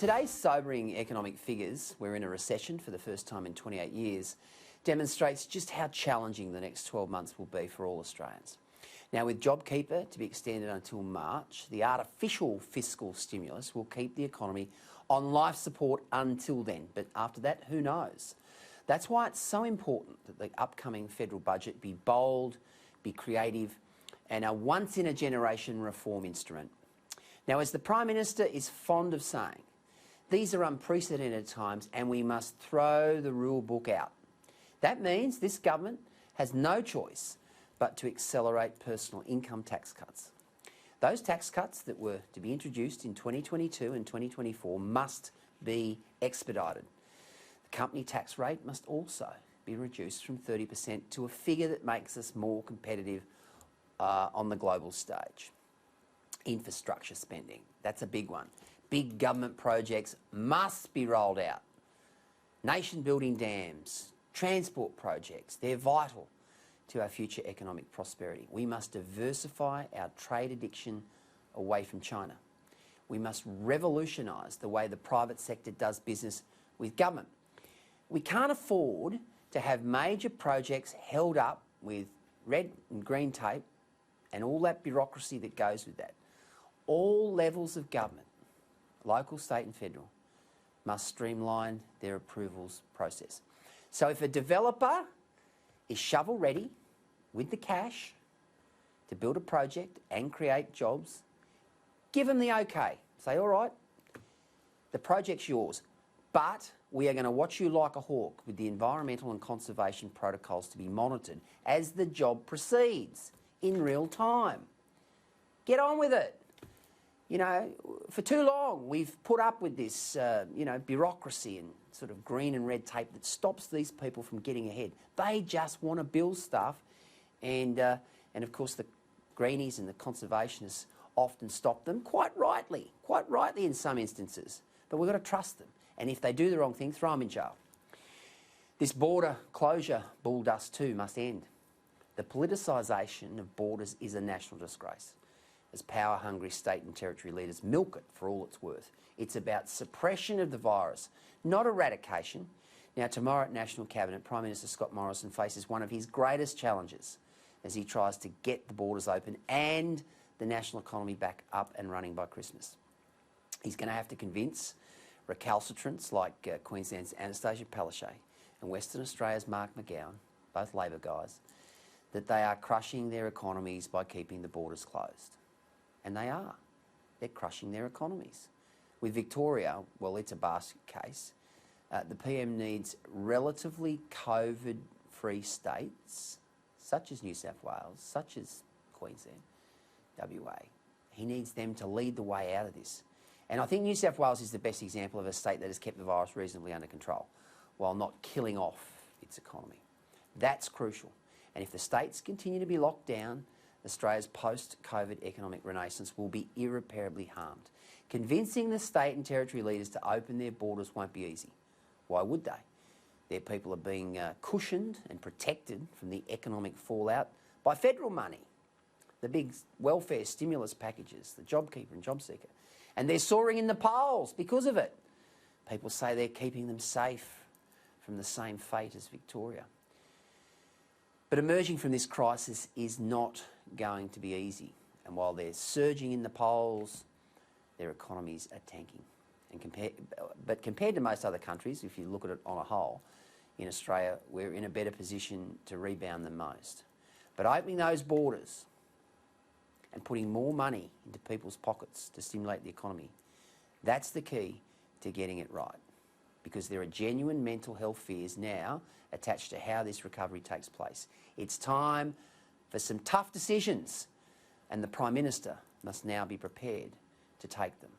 Today's sobering economic figures, we're in a recession for the first time in 28 years, demonstrates just how challenging the next 12 months will be for all Australians. Now, with JobKeeper to be extended until March, the artificial fiscal stimulus will keep the economy on life support until then. But after that, who knows? That's why it's so important that the upcoming federal budget be bold, be creative, and a once-in-a-generation reform instrument. Now, as the Prime Minister is fond of saying, these are unprecedented times and we must throw the rule book out. That means this government has no choice but to accelerate personal income tax cuts. Those tax cuts that were to be introduced in 2022 and 2024 must be expedited. The company tax rate must also be reduced from 30% to a figure that makes us more competitive on the global stage. Infrastructure spending, that's a big one. Big government projects must be rolled out. Nation-building dams, transport projects, they're vital to our future economic prosperity. We must diversify our trade addiction away from China. We must revolutionise the way the private sector does business with government. We can't afford to have major projects held up with red and green tape and all that bureaucracy that goes with that. All levels of government, local, state and federal, must streamline their approvals process. So if a developer is shovel ready with the cash to build a project and create jobs, give them the okay. Say, all right, the project's yours, but we are going to watch you like a hawk with the environmental and conservation protocols to be monitored as the job proceeds in real time. Get on with it. You know, for too long we've put up with this, bureaucracy and sort of green and red tape that stops these people from getting ahead. They just want to build stuff, and of course the greenies and the conservationists often stop them, quite rightly in some instances. But we've got to trust them, and if they do the wrong thing, throw them in jail. This border closure bulldust too must end. The politicisation of borders is a national disgrace, as power-hungry state and territory leaders milk it for all it's worth. It's about suppression of the virus, not eradication. Now, tomorrow at National Cabinet, Prime Minister Scott Morrison faces one of his greatest challenges as he tries to get the borders open and the national economy back up and running by Christmas. He's going to have to convince recalcitrants like Queensland's Anastasia Palaszczuk and Western Australia's Mark McGowan, both Labor guys, that they are crushing their economies by keeping the borders closed. And they are. They're crushing their economies. With Victoria, well, it's a basket case. The PM needs relatively COVID-free states, such as New South Wales, such as Queensland, WA. He needs them to lead the way out of this. And I think New South Wales is the best example of a state that has kept the virus reasonably under control while not killing off its economy. That's crucial. And if the states continue to be locked down, Australia's post-COVID economic renaissance will be irreparably harmed. Convincing the state and territory leaders to open their borders won't be easy. Why would they? Their people are being cushioned and protected from the economic fallout by federal money, the big welfare stimulus packages, the JobKeeper and JobSeeker. And they're soaring in the polls because of it. People say they're keeping them safe from the same fate as Victoria. But emerging from this crisis is not going to be easy. And while they're surging in the polls, their economies are tanking. But compared to most other countries, if you look at it on a whole, in Australia, we're in a better position to rebound than most. But opening those borders and putting more money into people's pockets to stimulate the economy, that's the key to getting it right. Because there are genuine mental health fears now attached to how this recovery takes place. It's time for some tough decisions, and the Prime Minister must now be prepared to take them.